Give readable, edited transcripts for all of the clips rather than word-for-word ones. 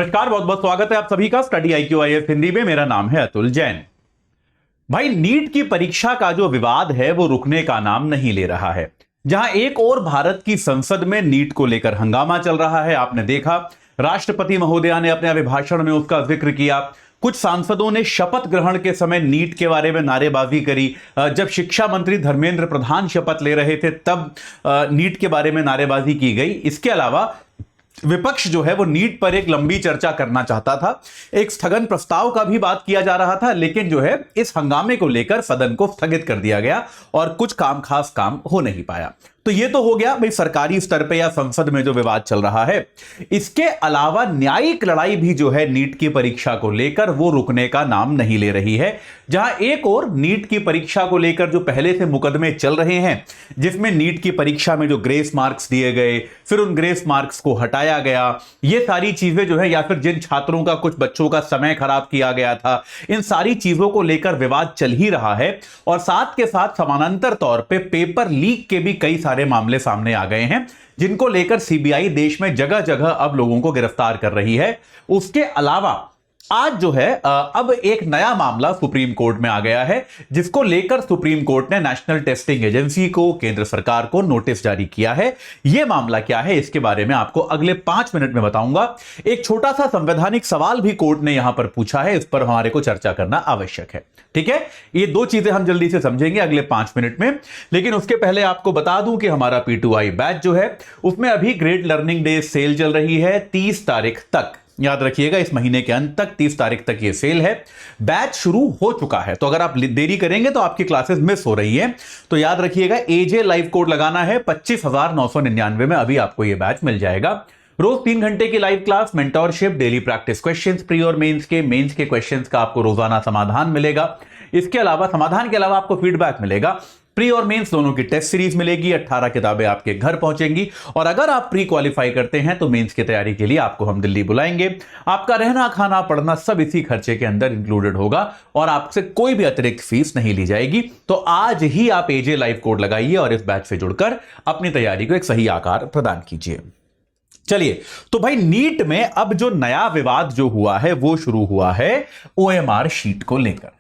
नमस्कार, बहुत बहुत स्वागत है आप सभी का स्टडी IQ IAS हिंदी में। मेरा नाम है अतुल जैन। भाई, नीट की परीक्षा का जो विवाद है वो रुकने का नाम नहीं ले रहा है। जहां एक और भारत की संसद में नीट को लेकर हंगामा चल रहा है, आपने देखा राष्ट्रपति महोदया ने अपने अभिभाषण में उसका जिक्र किया। कुछ सांसदों ने शपथ ग्रहण के समय नीट के बारे में नारेबाजी करी। जब शिक्षा मंत्री धर्मेंद्र प्रधान शपथ ले रहे थे तब नीट के बारे में नारेबाजी की गई। इसके अलावा विपक्ष जो है वो नीट पर एक लंबी चर्चा करना चाहता था। एक स्थगन प्रस्ताव का भी बात किया जा रहा था, लेकिन जो है इस हंगामे को लेकर सदन को स्थगित कर दिया गया और कुछ खास काम हो नहीं पाया। तो ये तो हो गया भाई सरकारी स्तर पे या संसद में जो विवाद चल रहा है। इसके अलावा न्यायिक लड़ाई भी जो है नीट की परीक्षा को लेकर वो रुकने का नाम नहीं ले रही है। जहां एक और नीट की परीक्षा को लेकर जो पहले से मुकदमे चल रहे हैं, जिसमें नीट की परीक्षा में जो ग्रेस मार्क्स दिए गए, फिर उन ग्रेस मार्क्स को हटाया गया, ये सारी चीजें जो है, या फिर जिन छात्रों का कुछ बच्चों का समय खराब किया गया था, इन सारी चीजों को लेकर विवाद चल ही रहा है। और साथ के साथ समानांतर तौर पे पेपर लीक के भी कई सारे मामले सामने आ गए हैं, जिनको लेकर सीबीआई देश में जगह जगह अब लोगों को गिरफ्तार कर रही है। उसके अलावा आज जो है अब एक नया मामला सुप्रीम कोर्ट में आ गया है, जिसको लेकर सुप्रीम कोर्ट ने नेशनल टेस्टिंग एजेंसी को, केंद्र सरकार को नोटिस जारी किया है। यह मामला क्या है, इसके बारे में आपको अगले 5 मिनट में बताऊंगा। एक छोटा सा संवैधानिक सवाल भी कोर्ट ने यहां पर पूछा है, इस पर हमारे को चर्चा करना आवश्यक है। ठीक है, ये दो चीजें हम जल्दी से समझेंगे अगले 5 मिनट में। लेकिन उसके पहले आपको बता दूं कि हमारा P2I बैच जो है उसमें अभी ग्रेट लर्निंग डे सेल चल रही है 30 तारीख तक। याद रखिएगा, इस महीने के अंत तक 30 तारीख तक ये सेल है। बैच शुरू हो चुका है, तो अगर आप देरी करेंगे तो आपकी क्लासेस मिस हो रही है। तो याद रखिएगा, AJ लाइव कोड लगाना है 25,999 में अभी आपको ये बैच मिल जाएगा। रोज 3 घंटे की live class, mentorship, daily practice questions, pre और मेंस के क्वेश्चंस का आपको रोजाना समाधान मिलेगा। इसके अलावा समाधान के अलावा आपको फीडबैक मिलेगा। प्री और मेंस दोनों की टेस्ट सीरीज मिलेगी, 18 किताबें आपके घर पहुंचेंगी। और अगर आप प्री क्वालिफाई करते हैं तो मेंस की तैयारी के लिए आपको हम दिल्ली बुलाएंगे। आपका रहना, खाना, पढ़ना सब इसी खर्चे के अंदर इंक्लूडेड होगा और आपसे कोई भी अतिरिक्त फीस नहीं ली जाएगी। तो आज ही आप AJ लाइव कोड लगाइए और इस बैच से जुड़कर अपनी तैयारी को एक सही आकार प्रदान कीजिए। चलिए, तो भाई नीट में अब जो नया विवाद जो हुआ है वो शुरू हुआ है OMR शीट को लेकर।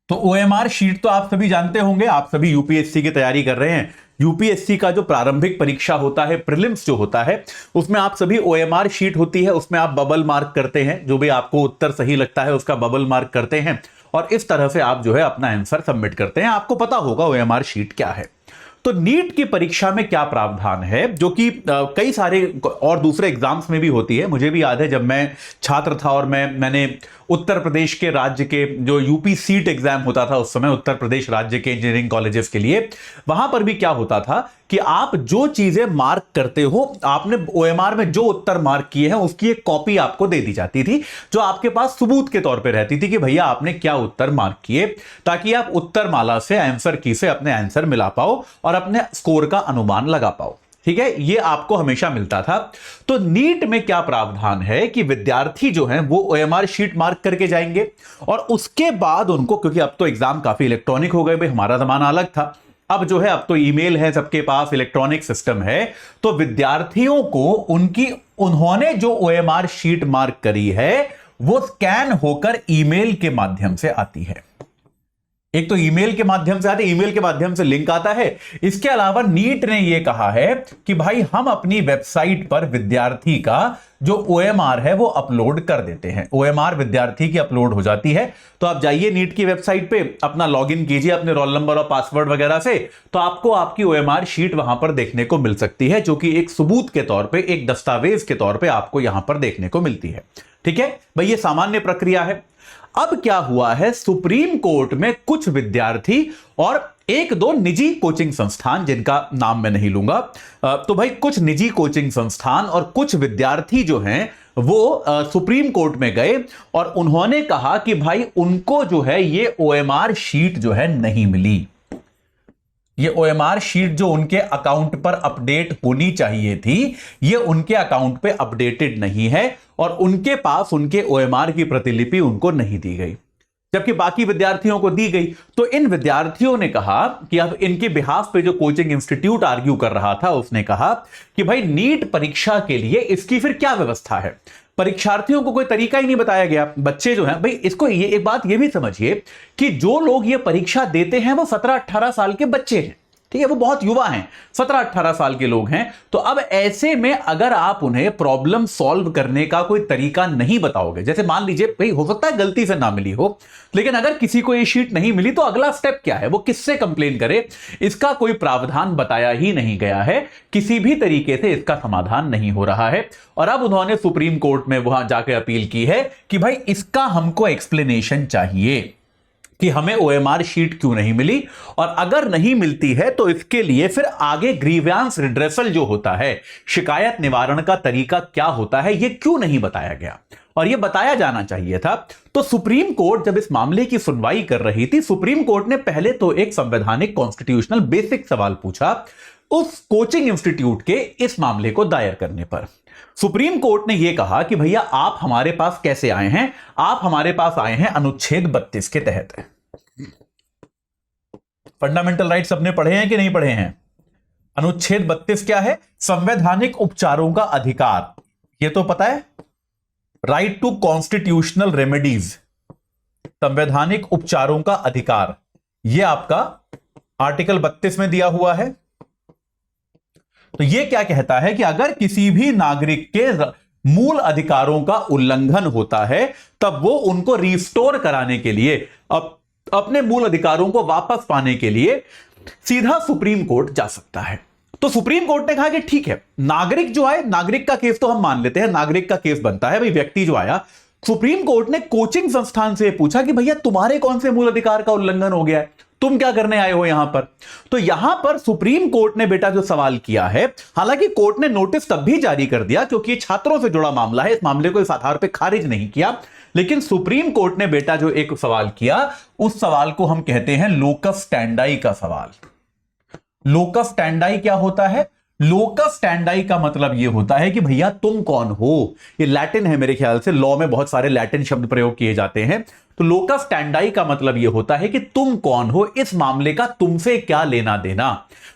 तो OMR शीट तो आप सभी जानते होंगे, आप सभी UPSC की तैयारी कर रहे हैं। UPSC का जो प्रारंभिक परीक्षा होता है, प्रीलिम्स जो होता है, उसमें आप सभी OMR शीट होती है, उसमें आप बबल मार्क करते हैं। जो भी आपको उत्तर सही लगता है उसका बबल मार्क करते हैं और इस तरह से आप जो है अपना आंसर सबमिट करते हैं। आपको पता होगा OMR शीट क्या है। तो नीट की परीक्षा में क्या प्रावधान है, जो कि कई सारे और दूसरे एग्जाम्स में भी होती है। मुझे भी याद है जब मैं छात्र था और मैंने उत्तर प्रदेश के राज्य के जो UP सीट एग्जाम होता था उस समय, उत्तर प्रदेश राज्य के इंजीनियरिंग कॉलेजेस के लिए, वहां पर भी क्या होता था कि आप जो चीजें मार्क करते हो, आपने OMR में जो उत्तर मार्क किए हैं उसकी एक कॉपी आपको दे दी जाती थी, जो आपके पास सबूत के तौर पे रहती थी कि भैया आपने क्या उत्तर मार्क किए, ताकि आप उत्तर माला से, आंसर की से अपने आंसर मिला पाओ और अपने स्कोर का अनुमान लगा पाओ। ठीक है, ये आपको हमेशा मिलता था। तो नीट में क्या प्रावधान है कि विद्यार्थी जो हैं वो OMR शीट मार्क करके जाएंगे और उसके बाद उनको, क्योंकि अब तो एग्जाम काफी इलेक्ट्रॉनिक हो गए भाई, हमारा जमाना अलग था, अब जो है अब तो ईमेल है, सबके पास इलेक्ट्रॉनिक सिस्टम है। तो विद्यार्थियों को उन्होंने जो OMR शीट मार्क करी है वो स्कैन होकर ईमेल के माध्यम से आती है। एक तो ईमेल के माध्यम से आते, ईमेल के माध्यम से लिंक आता है। इसके अलावा नीट ने यह कहा है कि भाई हम अपनी वेबसाइट पर विद्यार्थी का जो OMR है वो अपलोड कर देते हैं। OMR विद्यार्थी की अपलोड हो जाती है। तो आप जाइए नीट की वेबसाइट पे, अपना लॉगिन कीजिए अपने रोल नंबर और पासवर्ड वगैरह से, तो आपको आपकी OMR शीट वहां पर देखने को मिल सकती है, जो कि एक सबूत के तौर पे, एक दस्तावेज के तौर पे आपको यहां पर देखने को मिलती है। ठीक है भाई, ये सामान्य प्रक्रिया है। अब क्या हुआ है, सुप्रीम कोर्ट में कुछ विद्यार्थी और 1-2 निजी कोचिंग संस्थान, जिनका नाम मैं नहीं लूंगा, तो भाई कुछ निजी कोचिंग संस्थान और कुछ विद्यार्थी जो हैं वो सुप्रीम कोर्ट में गए और उन्होंने कहा कि भाई उनको जो है ये OMR शीट जो है नहीं मिली। ये OMR शीट जो उनके अकाउंट पर अपडेट होनी चाहिए थी, ये उनके अकाउंट पे अपडेटेड नहीं है और उनके पास उनके OMR की प्रतिलिपि उनको नहीं दी गई। जबकि बाकी विद्यार्थियों को दी गई। तो इन विद्यार्थियों ने कहा कि अब इनके बिहाफ पे जो कोचिंग इंस्टीट्यूट आर्ग्यू कर रहा था, उसने कहा कि भाई नीट परीक्षा के लिए इसकी फिर क्या व्यवस्था है, परीक्षार्थियों को कोई तरीका ही नहीं बताया गया। बच्चे जो हैं भाई, इसको ये एक बात ये भी समझिए कि जो लोग ये परीक्षा देते हैं वो 17-18 साल के बच्चे हैं, ठीक है, वो बहुत युवा हैं, 17-18 साल के लोग हैं। तो अब ऐसे में अगर आप उन्हें प्रॉब्लम सॉल्व करने का कोई तरीका नहीं बताओगे, जैसे मान लीजिए भाई हो सकता है गलती से ना मिली हो, लेकिन अगर किसी को ये शीट नहीं मिली तो अगला स्टेप क्या है, वो किससे कंप्लेन करे, इसका कोई प्रावधान बताया ही नहीं गया है, किसी भी तरीके से इसका समाधान नहीं हो रहा है। और अब उन्होंने सुप्रीम कोर्ट में वहां जाकर अपील की है कि भाई इसका हमको एक्सप्लेनेशन चाहिए कि हमें ओएमआर शीट क्यों नहीं मिली, और अगर नहीं मिलती है तो इसके लिए फिर आगे ग्रीवेंस रिड्रेसल जो होता है, शिकायत निवारण का तरीका क्या होता है, यह क्यों नहीं बताया गया, और यह बताया जाना चाहिए था। तो सुप्रीम कोर्ट जब इस मामले की सुनवाई कर रही थी, सुप्रीम कोर्ट ने पहले तो एक संवैधानिक कॉन्स्टिट्यूशनल बेसिक सवाल पूछा उस कोचिंग इंस्टीट्यूट के इस मामले को दायर करने पर। सुप्रीम कोर्ट ने यह कहा कि भैया आप हमारे पास कैसे आए हैं, आप हमारे पास आए हैं अनुच्छेद 32 के तहत। फंडामेंटल राइट्स सबने पढ़े हैं कि नहीं पढ़े हैं? अनुच्छेद 32 क्या है? संवैधानिक उपचारों का अधिकार, यह तो पता है, राइट टू कॉन्स्टिट्यूशनल रेमेडीज, संवैधानिक उपचारों का अधिकार, यह आपका आर्टिकल 32 में दिया हुआ है। तो यह क्या कहता है कि अगर किसी भी नागरिक के मूल अधिकारों का उल्लंघन होता है तब वो उनको रिस्टोर कराने के लिए, अपने मूल अधिकारों को वापस पाने के लिए सीधा सुप्रीम कोर्ट जा सकता है। तो सुप्रीम कोर्ट ने कहा कि ठीक है, नागरिक जो आए, नागरिक का केस तो हम मान लेते हैं, नागरिक का केस बनता है भाई, व्यक्ति जो आया, सुप्रीम कोर्ट ने कोचिंग संस्थान से पूछा कि भैया तुम्हारे कौन से मूल अधिकार का उल्लंघन हो गया है, तुम क्या करने आए हो यहां पर। तो यहां पर सुप्रीम कोर्ट ने बेटा जो सवाल किया है, हालांकि कोर्ट ने नोटिस तब भी जारी कर दिया क्योंकि छात्रों से जुड़ा मामला है, इस मामले को इस आधार पर खारिज नहीं किया, लेकिन सुप्रीम कोर्ट ने बेटा जो एक सवाल किया, उस सवाल को हम कहते हैं लोकस स्टैंडाई का सवाल। लोकस स्टैंडाई क्या होता है? लोकस स्टैंडाई का मतलब यह होता है कि भैया तुम कौन हो, ये लैटिन है मेरे ख्याल से, लॉ में बहुत सारे लैटिन शब्द प्रयोग किए जाते हैं। तो लोकस स्टैंडाई का मतलब यह होता है कि तुम कौन हो, इस मामले का तुमसे क्या लेना देना।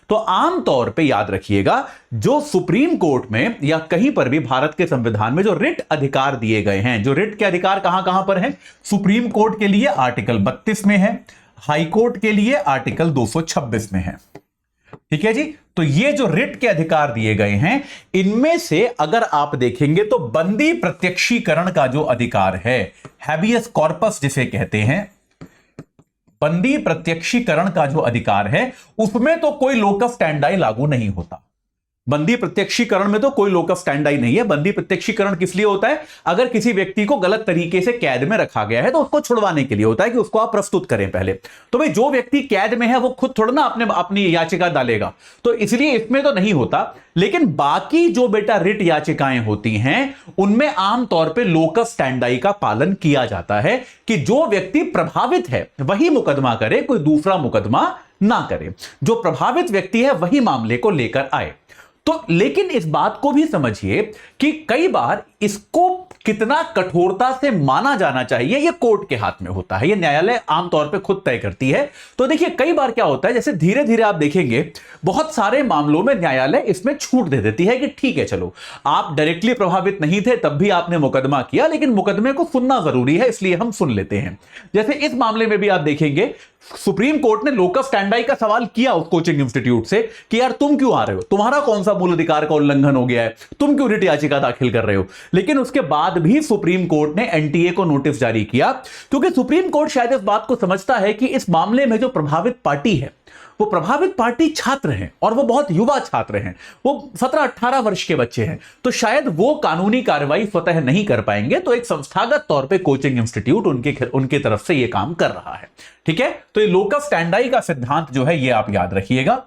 तो आमतौर पे याद रखिएगा, जो सुप्रीम कोर्ट में या कहीं पर भी भारत के संविधान में जो रिट अधिकार दिए गए हैं, जो रिट के अधिकार कहां कहां पर हैं, सुप्रीम कोर्ट के लिए आर्टिकल 32 में है, हाई कोर्ट के लिए आर्टिकल 226 में है, ठीक है जी। तो ये जो रिट के अधिकार दिए गए हैं, इनमें से अगर आप देखेंगे तो बंदी प्रत्यक्षीकरण का जो अधिकार है, हैबियस कॉर्पस जिसे कहते हैं, बंदी प्रत्यक्षीकरण का जो अधिकार है, उसमें तो कोई लोकस स्टैंडाई लागू नहीं होता। बंदी प्रत्यक्षीकरण में तो कोई लोकस स्टैंडाई नहीं है। बंदी प्रत्यक्षीकरण किस लिए होता है? अगर किसी व्यक्ति को गलत तरीके से कैद में रखा गया है तो उसको छुड़वाने के लिए होता है कि उसको आप प्रस्तुत करें पहले। तो भाई जो व्यक्ति कैद में है वो खुद थोड़ा ना अपनी याचिका डालेगा, तो इसलिए इसमें तो नहीं होता। लेकिन बाकी जो बेटा रिट याचिकाएं होती हैं उनमें आमतौर पर लोकस स्टैंडाई का पालन किया जाता है कि जो व्यक्ति प्रभावित है वही मुकदमा करे, कोई दूसरा मुकदमा ना करे, जो प्रभावित व्यक्ति है वही मामले को लेकर आए। तो लेकिन इस बात को भी समझिए कि कई बार इसको कितना कठोरता से माना जाना चाहिए यह कोर्ट के हाथ में होता है, यह न्यायालय आमतौर पे खुद तय करती है। तो देखिए कई बार क्या होता है, जैसे धीरे धीरे आप देखेंगे बहुत सारे मामलों में न्यायालय इसमें छूट दे देती है कि ठीक है चलो आप डायरेक्टली प्रभावित नहीं थे तब भी आपने मुकदमा किया, लेकिन मुकदमे को सुनना जरूरी है इसलिए हम सुन लेते हैं। जैसे इस मामले में भी आप देखेंगे सुप्रीम कोर्ट ने लोकस स्टैंडाई का सवाल किया उस कोचिंग इंस्टीट्यूट से कि यार तुम क्यों आ रहे हो, तुम्हारा कौन सा मूल अधिकार का उल्लंघन हो गया है, तुम क्यों रिट याचिका दाखिल कर रहे हो। लेकिन उसके बाद भी सुप्रीम कोर्ट ने एनटीए को नोटिस जारी किया, क्योंकि सुप्रीम कोर्ट शायद इस बात को समझता है कि इस मामले में जो प्रभावित पार्टी है वो प्रभावित पार्टी छात्र हैं और वो बहुत युवा छात्र हैं, वो 17-18 वर्ष के बच्चे हैं, तो शायद वो कानूनी कार्रवाई स्वतः नहीं कर पाएंगे। तो एक संस्थागत तौर पे कोचिंग इंस्टीट्यूट उनके तरफ से ये काम कर रहा है, ठीक है। तो ये लोकस स्टैंडाई का सिद्धांत जो है ये आप याद रखिएगा।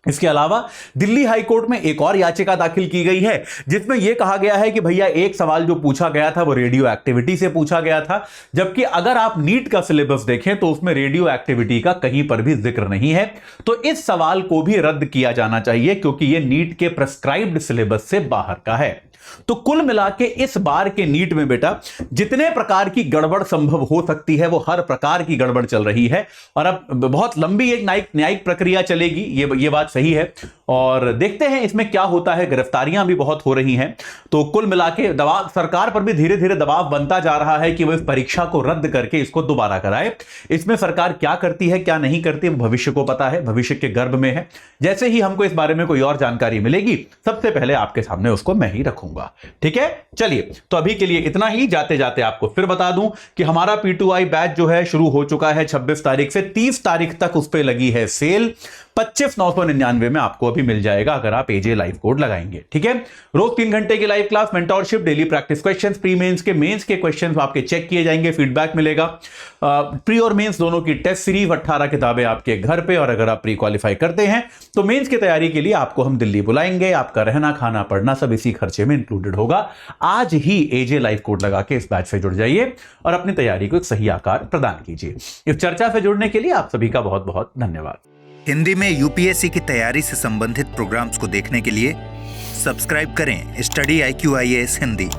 इसके अलावा दिल्ली हाईकोर्ट में एक और याचिका दाखिल की गई है जिसमें यह कहा गया है कि भैया एक सवाल जो पूछा गया था वो रेडियो एक्टिविटी से पूछा गया था, जबकि अगर आप नीट का सिलेबस देखें तो उसमें रेडियो एक्टिविटी का कहीं पर भी जिक्र नहीं है। तो इस सवाल को भी रद्द किया जाना चाहिए क्योंकि यह नीट के प्रेस्क्राइब्ड सिलेबस से बाहर का है। तो कुल मिला के इस बार के नीट में बेटा जितने प्रकार की गड़बड़ संभव हो सकती है वो हर प्रकार की गड़बड़ चल रही है और अब बहुत लंबी एक न्यायिक प्रक्रिया चलेगी, ये बात सही है। और देखते हैं इसमें क्या होता है। गिरफ्तारियां भी बहुत हो रही हैं, तो कुल मिला के दबाव सरकार पर भी धीरे धीरे दबाव बनता जा रहा है कि वो इस परीक्षा को रद्द करके इसको दोबारा कराए। इसमें सरकार क्या करती है क्या नहीं करती भविष्य को पता है, भविष्य के गर्भ में है। जैसे ही हमको इस बारे में कोई और जानकारी मिलेगी सबसे पहले आपके सामने उसको मैं ही रखूंगा। ठीक है, चलिए तो अभी के लिए इतना ही। जाते जाते आपको फिर बता दूं कि हमारा P2I बैच जो है शुरू हो चुका है 26 तारीख से 30 तारीख तक उस पे लगी है सेल। 25,999 में आपको अभी मिल जाएगा अगर आप AJ लाइव कोड लगाएंगे। ठीक है, रोज 3 घंटे की live class, mentorship, daily practice questions, pre mains के मेंस के क्वेश्चंस आपके चेक किए जाएंगे, फीडबैक मिलेगा। प्री और मेंस दोनों की टेस्ट सीरीज 18 किताबें आपके घर पे, और अगर आप प्री क्वालिफाई करते हैं तो मेंस की तैयारी के लिए आपको हम दिल्ली बुलाएंगे। आपका रहना खाना पढ़ना सब इसी खर्चे में इंक्लूडेड होगा। आज ही AJ लाइव कोड लगा के इस बैच से जुड़ जाइए और अपनी तैयारी को एक सही आकार प्रदान कीजिए। इस चर्चा से जुड़ने के लिए आप सभी का बहुत बहुत धन्यवाद। हिंदी में UPSC की तैयारी से संबंधित प्रोग्राम्स को देखने के लिए सब्सक्राइब करें स्टडी IQ IAS हिंदी।